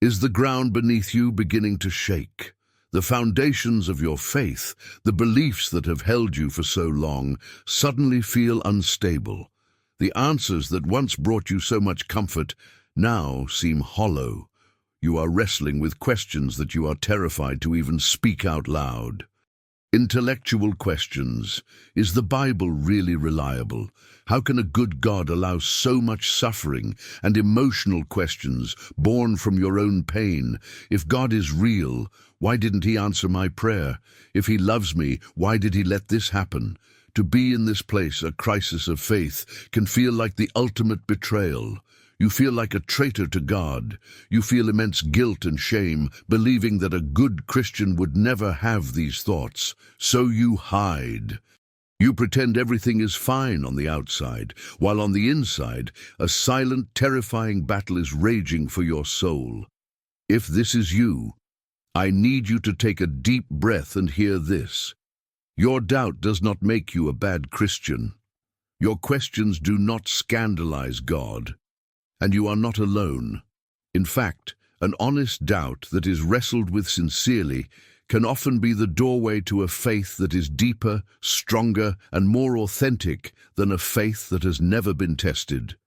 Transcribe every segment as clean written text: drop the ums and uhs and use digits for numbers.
Is the ground beneath you beginning to shake? The foundations of your faith, the beliefs that have held you for so long, suddenly feel unstable. The answers that once brought you so much comfort now seem hollow. You are wrestling with questions that you are terrified to even speak out loud. Intellectual questions. Is the Bible really reliable? How can a good God allow so much suffering? And emotional questions, born from your own pain. If God is real, why didn't he answer my prayer? If he loves me, why did he let this happen? To be in this place, a crisis of faith, can feel like the ultimate betrayal. You feel like a traitor to God. You feel immense guilt and shame, believing that a good Christian would never have these thoughts. So you hide. You pretend everything is fine on the outside, while on the inside, a silent, terrifying battle is raging for your soul. If this is you, I need you to take a deep breath and hear this. Your doubt does not make you a bad Christian. Your questions do not scandalize God. And you are not alone. In fact, an honest doubt that is wrestled with sincerely can often be the doorway to a faith that is deeper, stronger, and more authentic than a faith that has never been tested.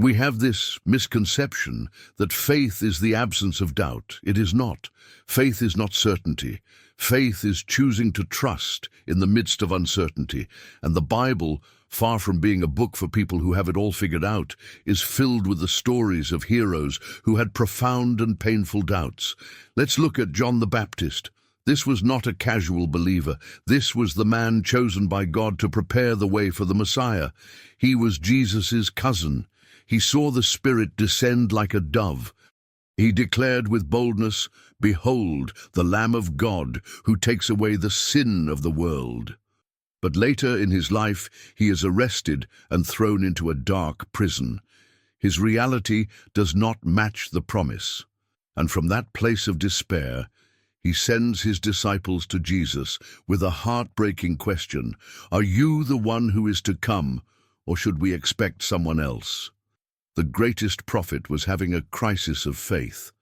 We have this misconception that faith is the absence of doubt. It is not. Faith is not certainty. Faith is choosing to trust in the midst of uncertainty. And the Bible, far from being a book for people who have it all figured out, is filled with the stories of heroes who had profound and painful doubts. Let's look at John the Baptist. This was not a casual believer. This was the man chosen by God to prepare the way for the Messiah. He was Jesus' cousin. He saw the Spirit descend like a dove. He declared with boldness, "Behold, the Lamb of God, who takes away the sin of the world." But later in his life, he is arrested and thrown into a dark prison. His reality does not match the promise. And from that place of despair, he sends his disciples to Jesus with a heartbreaking question: "Are you the one who is to come, or should we expect someone else?" The greatest prophet was having a crisis of faith.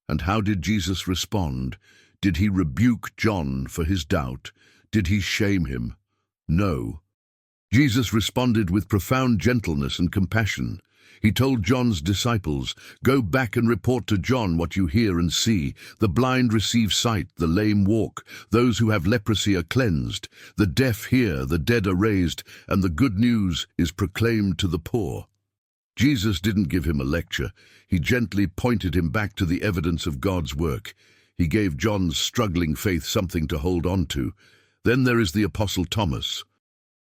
And how did Jesus respond? Did he rebuke John for his doubt? Did he shame him? No. Jesus responded with profound gentleness and compassion. He told John's disciples, "Go back and report to John what you hear and see. The blind receive sight, the lame walk, those who have leprosy are cleansed, the deaf hear, the dead are raised, and the good news is proclaimed to the poor." Jesus didn't give him a lecture. He gently pointed him back to the evidence of God's work. He gave John's struggling faith something to hold on to. Then there is the Apostle Thomas.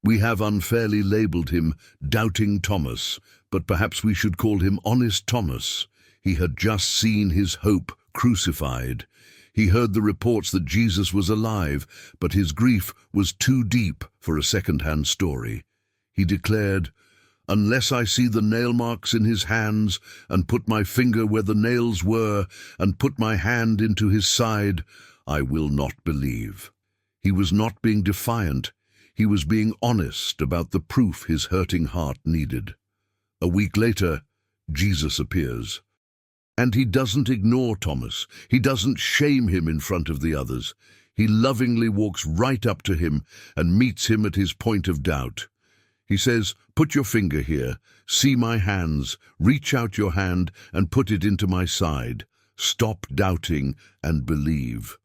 We have unfairly labeled him Doubting Thomas, but perhaps we should call him Honest Thomas. He had just seen his hope crucified. He heard the reports that Jesus was alive, but his grief was too deep for a second-hand story. He declared, "Unless I see the nail marks in his hands, and put my finger where the nails were, and put my hand into his side, I will not believe." He was not being defiant. He was being honest about the proof his hurting heart needed. A week later, Jesus appears. And he doesn't ignore Thomas. He doesn't shame him in front of the others. He lovingly walks right up to him and meets him at his point of doubt. He says, "Put your finger here, see my hands, reach out your hand and put it into my side. Stop doubting and believe."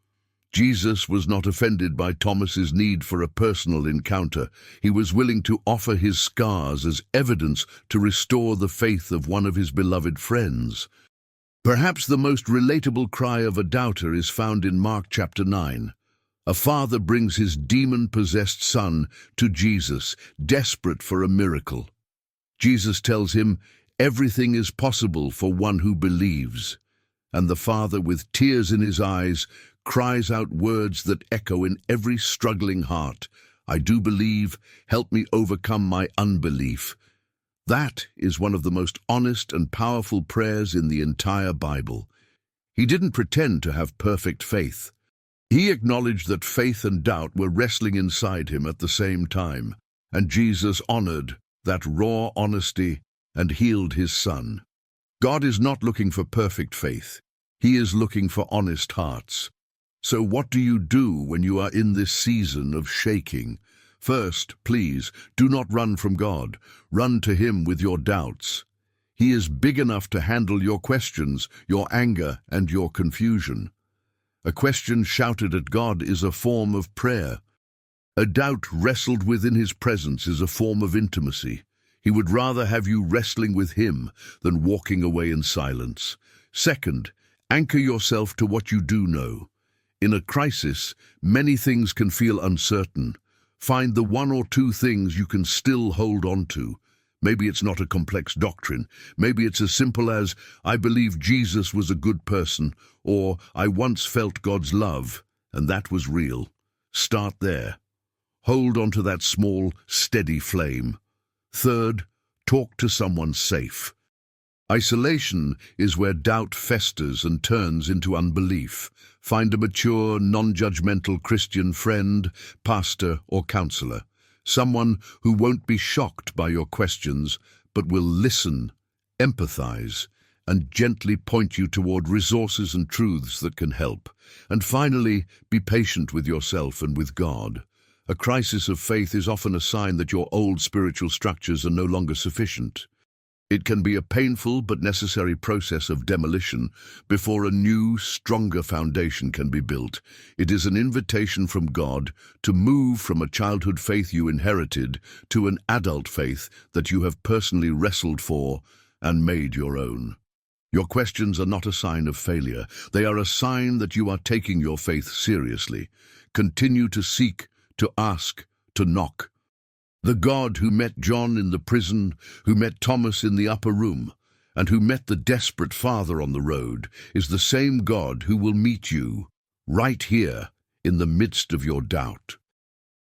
Jesus was not offended by Thomas's need for a personal encounter. He was willing to offer his scars as evidence to restore the faith of one of his beloved friends. Perhaps the most relatable cry of a doubter is found in Mark chapter 9. A father brings his demon-possessed son to Jesus, desperate for a miracle. Jesus tells him, "Everything is possible for one who believes." And the father, with tears in his eyes, cries out words that echo in every struggling heart. "I do believe, help me overcome my unbelief." That is one of the most honest and powerful prayers in the entire Bible. He didn't pretend to have perfect faith. He acknowledged that faith and doubt were wrestling inside him at the same time, and Jesus honored that raw honesty and healed his son. God is not looking for perfect faith. He is looking for honest hearts. So what do you do when you are in this season of shaking? First, please, do not run from God. Run to Him with your doubts. He is big enough to handle your questions, your anger, and your confusion. A question shouted at God is a form of prayer. A doubt wrestled within His presence is a form of intimacy. He would rather have you wrestling with Him than walking away in silence. Second, anchor yourself to what you do know. In a crisis, many things can feel uncertain. Find the one or two things you can still hold on to. Maybe it's not a complex doctrine. Maybe it's as simple as, I believe Jesus was a good person, or I once felt God's love, and that was real. Start there. Hold on to that small, steady flame. Third, talk to someone safe. Isolation is where doubt festers and turns into unbelief. Find a mature, non-judgmental Christian friend, pastor, or counselor. Someone who won't be shocked by your questions, but will listen, empathize, and gently point you toward resources and truths that can help. And finally, be patient with yourself and with God. A crisis of faith is often a sign that your old spiritual structures are no longer sufficient. It can be a painful but necessary process of demolition before a new, stronger foundation can be built. It is an invitation from God to move from a childhood faith you inherited to an adult faith that you have personally wrestled for and made your own. Your questions are not a sign of failure. They are a sign that you are taking your faith seriously. Continue to seek, to ask, to knock. The God who met John in the prison, who met Thomas in the upper room, and who met the desperate father on the road, is the same God who will meet you right here in the midst of your doubt.